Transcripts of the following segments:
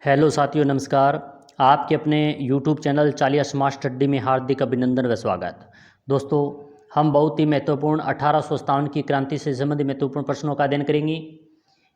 Hello साथियों, नमस्कार। आपके अपने YouTube चैनल चालिया स्मार्ट स्टडी में हार्दिक अभिनंदन व स्वागत। दोस्तों, हम बहुत ही महत्वपूर्ण 1857 की क्रांति से संबंधित महत्वपूर्ण प्रश्नों का अध्ययन करेंगे।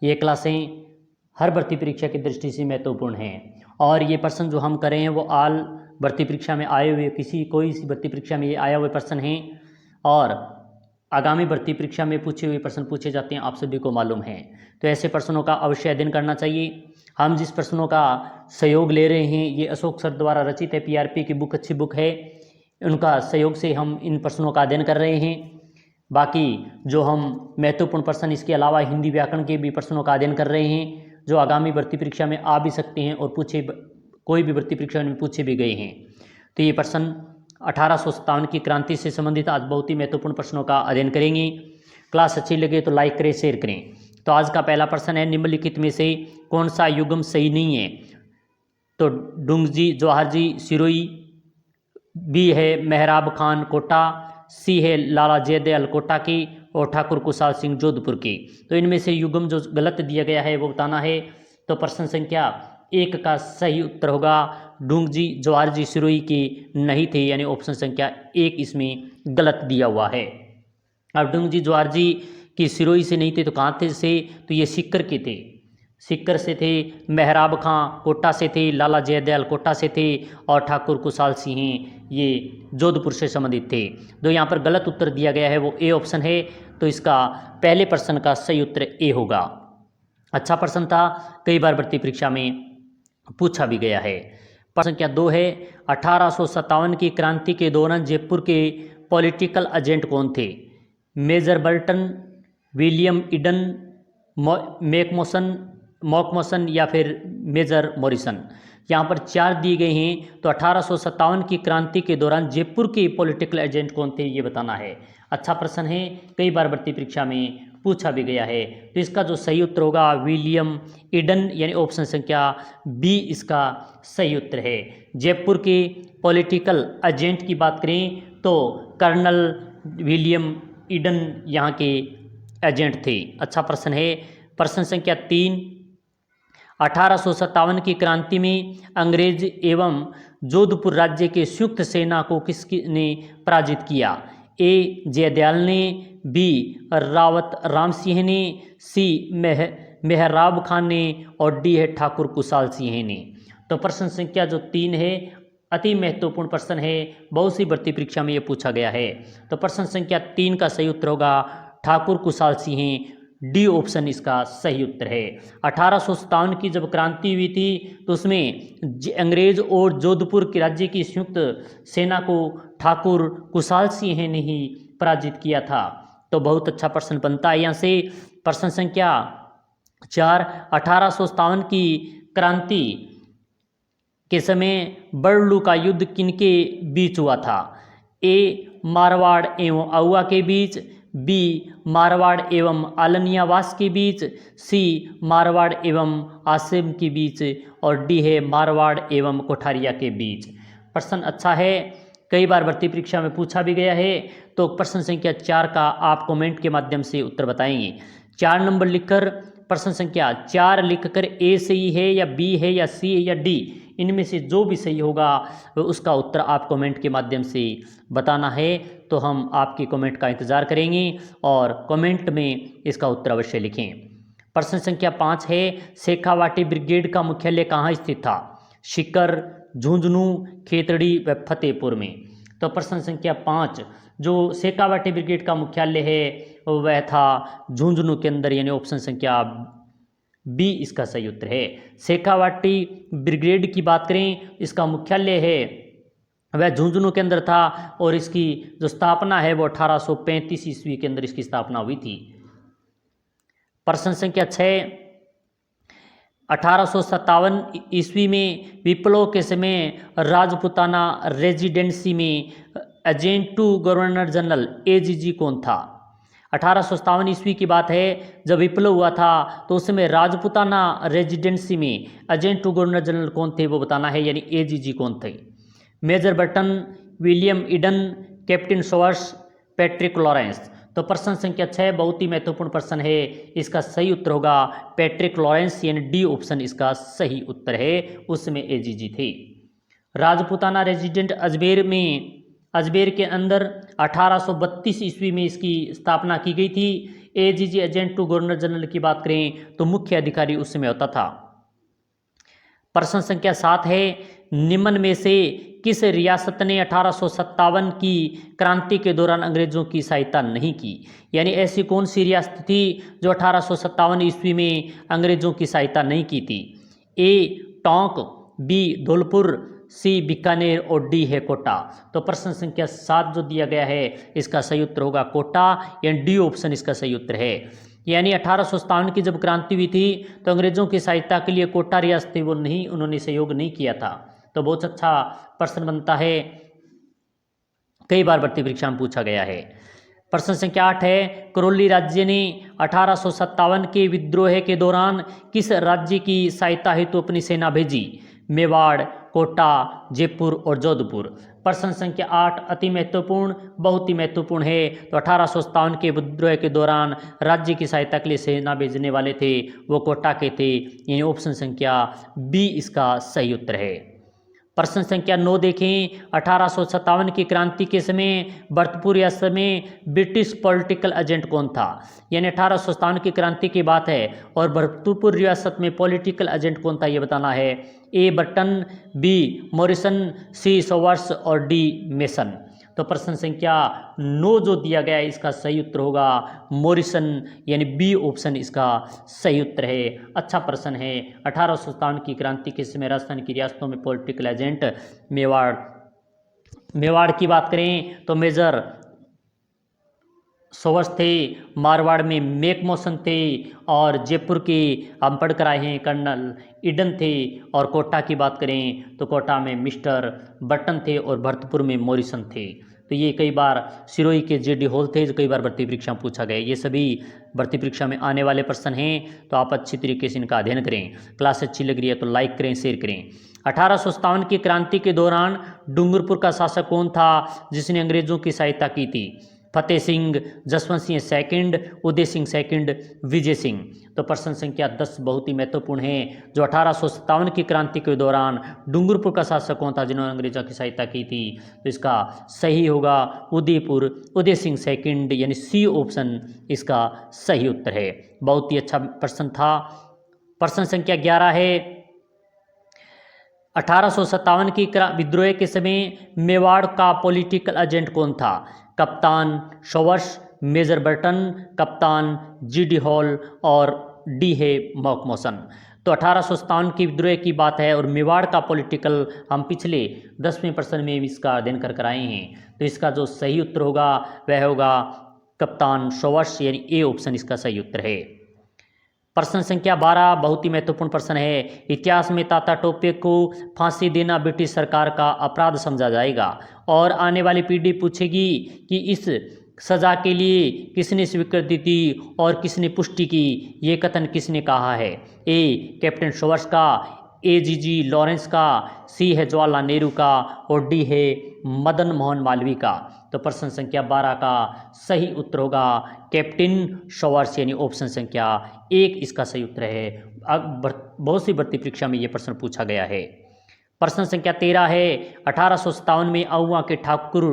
ये क्लासें हर भर्ती परीक्षा की दृष्टि से महत्वपूर्ण हैं और ये प्रश्न जो हम करें वो आल भर्ती परीक्षा में आए हुए कोई सी भर्ती परीक्षा में ये आया हुए प्रश्न हैं और आगामी भर्ती परीक्षा में पूछे हुए प्रश्न पूछे जाते हैं, आप सभी को मालूम है। तो ऐसे प्रश्नों का अवश्य अध्ययन करना चाहिए। हम जिस प्रश्नों का सहयोग ले रहे हैं ये अशोक सर द्वारा रचित है, पीआरपी की बुक अच्छी बुक है, उनका सहयोग से हम इन प्रश्नों का अध्ययन कर रहे हैं। बाकी जो हम महत्वपूर्ण प्रश्न इसके अलावा हिंदी व्याकरण के भी प्रश्नों का अध्ययन कर रहे हैं जो आगामी भर्ती परीक्षा में आ भी सकते हैं और कोई भी भर्ती परीक्षा में पूछे भी गए हैं। तो ये प्रश्न 1857 की क्रांति से संबंधित आज बहुत ही महत्वपूर्ण प्रश्नों का अध्ययन करेंगे। क्लास अच्छी लगे तो लाइक करें, शेयर करें। तो आज का पहला प्रश्न है, निम्नलिखित में से कौन सा युग्म सही नहीं है? तो डुंगजी जवाहर जी सिरोही, बी है मेहराब खान कोटा, सी है लाला जयदयाल कोटा की और ठाकुर कुशाल सिंह जोधपुर की। तो इनमें से युग्म जो गलत दिया गया है वो बताना है। तो प्रश्न संख्या 1 का सही उत्तर होगा डुंगजी जवाहर जी सिरोही की नहीं थे, यानी ऑप्शन संख्या 1 इसमें गलत दिया हुआ है। अब डुंगजी जवाहर जी की सिरोही से नहीं थे तो कहाँ थे से? तो ये सीकर के थे, सीकर से थे। मेहराब खां कोटा से थे, लाला जयदयाल कोटा से थे और ठाकुर कुशाल सिंह ये जोधपुर से संबंधित थे। जो यहाँ पर गलत उत्तर दिया गया है वो ए ऑप्शन है। तो इसका पहले प्रश्न का सही उत्तर ए होगा। अच्छा प्रश्न था, कई बार भर्ती परीक्षा में पूछा भी गया है। प्रश्न संख्या 2 है, 1857 की क्रांति के दौरान जयपुर के पॉलिटिकल एजेंट कौन थे? मेजर बर्टन, विलियम ईडन, मॉकमोसन या फिर मेजर मॉरिसन। यहाँ पर 4 दिए गए हैं। तो 1857 की क्रांति के दौरान जयपुर के पॉलिटिकल एजेंट कौन थे ये बताना है। अच्छा प्रश्न है, कई बार भर्ती परीक्षा में पूछा भी गया है। तो इसका जो सही उत्तर होगा विलियम ईडन, यानी ऑप्शन संख्या बी इसका सही उत्तर है। जयपुर के पॉलिटिकल एजेंट की बात करें तो कर्नल विलियम ईडन यहाँ के एजेंट थे। अच्छा प्रश्न है। प्रश्न संख्या 3, 1857 की क्रांति में अंग्रेज एवं जोधपुर राज्य के संयुक्त सेना को किसने पराजित किया? ए जयदयाल ने, बी रावत राम सिंह ने, सी मेहराब खान ने और डी है ठाकुर कुशाल सिंह ने। तो प्रश्न संख्या जो 3 है अति महत्वपूर्ण प्रश्न है, बहुत सी भर्ती परीक्षा में ये पूछा गया है। तो प्रश्न संख्या 3 का सही उत्तर होगा ठाकुर कुशाल सिंह, डी ऑप्शन इसका सही उत्तर है। 1857 की जब क्रांति हुई थी तो उसमें अंग्रेज और जोधपुर के राज्य की संयुक्त सेना को ठाकुर कुशाल सिंह ने ही पराजित किया था। तो बहुत अच्छा प्रश्न बनता है यहाँ से। प्रश्न संख्या 4, 1857 की क्रांति के समय बरलू का युद्ध किनके बीच हुआ था? ए मारवाड़ एवं आउवा के बीच, बी मारवाड़ एवं आलनियावास के बीच, सी मारवाड़ एवं आसिम के बीच और डी है मारवाड़ एवं कोठारिया के बीच। प्रश्न अच्छा है, कई बार भर्ती परीक्षा में पूछा भी गया है। तो प्रश्न संख्या 4 का आप कमेंट के माध्यम से उत्तर बताएंगे। 4 नंबर लिखकर प्रश्न संख्या 4 लिखकर ए सही है या बी है या सी है या डी, इनमें से जो भी सही होगा उसका उत्तर आप कमेंट के माध्यम से बताना है। तो हम आपकी कमेंट का इंतज़ार करेंगे और कमेंट में इसका उत्तर अवश्य लिखें। प्रश्न संख्या 5 है, शेखावाटी ब्रिगेड का मुख्यालय कहाँ स्थित था? सीकर, झुंझुनू, खेतड़ी व फतेहपुर में। तो प्रश्न संख्या 5 जो शेखावाटी ब्रिगेड का मुख्यालय है वह था झुंझुनू के अंदर, यानी ऑप्शन संख्या बी इसका सही उत्तर है। शेखावाटी ब्रिगेड की बात करें, इसका मुख्यालय है वह झुंझुनू के अंदर था और इसकी जो स्थापना है वो 1835 ईस्वी के अंदर इसकी स्थापना हुई थी। प्रश्न संख्या 6, 1857 ईस्वी में विप्लव के समय राजपुताना रेजिडेंसी में agent to governor general AGG कौन था? 1857 ईस्वी की बात है, जब विप्लव हुआ था तो उस समय राजपुताना रेजिडेंसी में एजेंट टू गवर्नर जनरल कौन थे वो बताना है, यानी एजीजी कौन थे? Major Burton, William Eden, captain Sowers, Patrick Lawrence. तो प्रश्न संख्या 6 बहुत ही महत्वपूर्ण प्रश्न है, इसका सही उत्तर होगा पैट्रिक लॉरेंस, यानी डी ऑप्शन इसका सही उत्तर है, उसमें एजीजी थे। राजपूताना रेजिडेंट अजमेर के अंदर 1832 ईस्वी में इसकी स्थापना की गई थी। AGG agent to governor general की बात करें तो मुख्य अधिकारी उस समय होता था। प्रश्न संख्या 7 है, निम्न में से किस रियासत ने 1857 की क्रांति के दौरान अंग्रेजों की सहायता नहीं की? यानी ऐसी कौन सी रियासत थी जो 1857 ईस्वी में अंग्रेजों की सहायता नहीं की थी? ए टोंक, बी धौलपुर, सी बीकानेर और डी है कोटा। तो प्रश्न संख्या 7 जो दिया गया है इसका सही उत्तर होगा कोटा, यानी डी ऑप्शन इसका सही उत्तर है। यानी 1857 की जब क्रांति हुई थी तो अंग्रेजों की सहायता के लिए कोटा रियासत थी वो नहीं, उन्होंने सहयोग नहीं किया था। तो बहुत अच्छा प्रश्न बनता है, कई बार भर्ती परीक्षा में पूछा गया है। प्रश्न संख्या 8 है, करौली राज्य ने 1857 के विद्रोह के दौरान किस राज्य की सहायता हेतु अपनी सेना भेजी? मेवाड़, कोटा, जयपुर और जोधपुर। प्रश्न संख्या 8 अति महत्वपूर्ण, बहुत ही महत्वपूर्ण है। तो 1857 के विद्रोह के दौरान राज्य की सहायता के लिए सेना भेजने वाले थे वो कोटा के थे, यानी ऑप्शन संख्या बी इसका सही उत्तर है। प्रश्न संख्या 9 देखें, 1857 की क्रांति के समय भरतपुर रियासत में ब्रिटिश पॉलिटिकल एजेंट कौन था? यानी 1857 की क्रांति की बात है और भरतपुर रियासत में पॉलिटिकल एजेंट कौन था ये बताना है। ए बर्टन, बी मॉरिसन, सी सोवर्स और डी मेसन। तो प्रश्न संख्या 9 जो दिया गया है इसका सही उत्तर होगा मॉरिसन, यानी बी ऑप्शन इसका सही उत्तर है। अच्छा प्रश्न है। 1857 की क्रांति के समय राजस्थान की रियासतों में पॉलिटिकल एजेंट मेवाड़ की बात करें तो मेजर सोवर्स थे, मारवाड़ में मैकमोसन थे और जयपुर के हम पढ़ कर आए हैं कर्नल ईडन थे, और कोटा की बात करें तो कोटा में मिस्टर बर्टन थे और भरतपुर में मॉरिसन थे। तो ये कई बार सिरोही के जेडी हॉल थे जो कई बार भर्ती परीक्षा में पूछा गया। ये सभी भर्ती परीक्षा में आने वाले प्रश्न हैं, तो आप अच्छी तरीके से इनका अध्ययन करें। क्लास अच्छी लग रही है तो लाइक करें, शेयर करें। 1857 की क्रांति के दौरान डूंगरपुर का शासक कौन था जिसने अंग्रेजों की सहायता की थी? Fateh Singh, Jaswant Singh second, Uday Singh second, Vijay Singh. तो प्रश्न संख्या 10 बहुत ही महत्वपूर्ण है। जो 1857 की क्रांति के दौरान डूंगरपुर का शासक कौन था जिन्होंने अंग्रेजों की सहायता की थी? तो इसका सही होगा उदय सिंह सेकंड, यानी सी ऑप्शन इसका सही उत्तर है। बहुत ही अच्छा प्रश्न था। प्रश्न संख्या 11 है, 1857 की विद्रोह के समय मेवाड़ का पॉलिटिकल एजेंट कौन था? कप्तान सोवर्स, मेजर बर्टन, कप्तान जीडी हॉल और डी है मैकमोसन। तो 1857 की विद्रोह की बात है और मेवाड़ का पॉलिटिकल हम पिछले 10वें प्रश्न में इसका अध्ययन कर आए हैं। तो इसका जो सही उत्तर होगा वह होगा कप्तान सोवर्स, यानी ए ऑप्शन इसका सही उत्तर है। प्रश्न संख्या 12 बहुत ही महत्वपूर्ण प्रश्न है। इतिहास में तात्या टोपे को फांसी देना ब्रिटिश सरकार का अपराध समझा जाएगा और आने वाली पीढ़ी पूछेगी कि इस सजा के लिए किसने स्वीकृति दी और किसने पुष्टि की? ये कथन किसने कहा है? ए कैप्टन सोवर्स का, एजीजी लॉरेंस का, सी है जवाहरलाल नेहरू का और डी है मदन मोहन मालवीय का। तो प्रश्न संख्या 12 का सही उत्तर होगा कैप्टन सोवर्स, यानी ऑप्शन संख्या 1 इसका सही उत्तर है। बहुत सी भर्ती परीक्षा में यह प्रश्न पूछा गया है। प्रश्न संख्या 13 है, 1857 में अहुआ के ठाकुर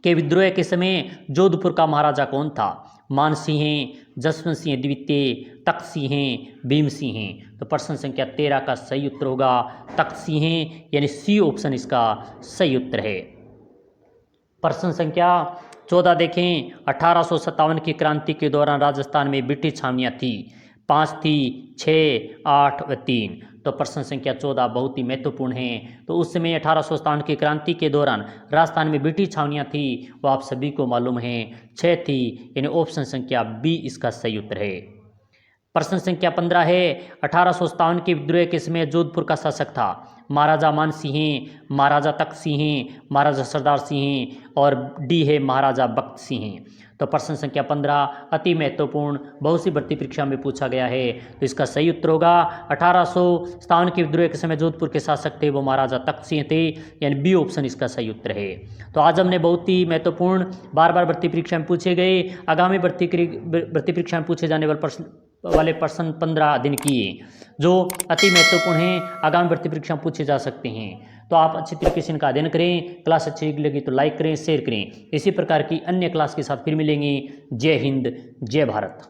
के विद्रोह के समय जोधपुर का महाराजा कौन था? मान सिंह, जसवंत सिंह द्वितीय, तख्त सिंह, भीम सिंह। तो प्रश्न संख्या 13 का सही उत्तर होगा तख्त सिंह, यानी सी ऑप्शन इसका सही उत्तर है। प्रश्न संख्या 14 देखें, 1857 की क्रांति के दौरान राजस्थान में ब्रिटिश छावनियाँ थी? 5 थी, 6, 8 व 3। तो प्रश्न संख्या 14 बहुत ही महत्वपूर्ण है। तो उस समय 1857 की क्रांति के दौरान राजस्थान में ब्रिटिश छावनियाँ थी, वो आप सभी को मालूम है, 6 थी, यानी ऑप्शन संख्या बी इसका सही उत्तर है। प्रश्न संख्या 15 है 1857 के विद्रोह के समय जोधपुर का शासक था। महाराजा मान सिंह, महाराजा तख्त सिंह, महाराजा सरदार सिंह और डी है महाराजा बख्त सिंह। तो प्रश्न संख्या 15 अति महत्वपूर्ण, बहुत सी भर्ती परीक्षा में पूछा गया है। तो इसका सही उत्तर होगा 1857 के विद्रोह के समय जोधपुर के शासक थे वो महाराजा तख्त सिंह थे, यानी बी ऑप्शन इसका सही उत्तर है। तो आज हमने बहुत ही महत्वपूर्ण, बार बार भर्ती परीक्षा में पूछे गए, आगामी भर्ती परीक्षा में पूछे जाने वाले प्रश्न 15 दिन किए जो अति महत्वपूर्ण हैं, आगामी भर्ती परीक्षा में पूछे जा सकते हैं। तो आप अच्छी तरीके से इनका अध्ययन करें। क्लास अच्छी लगी तो लाइक करें, शेयर करें। इसी प्रकार की अन्य क्लास के साथ फिर मिलेंगे। जय हिंद, जय भारत।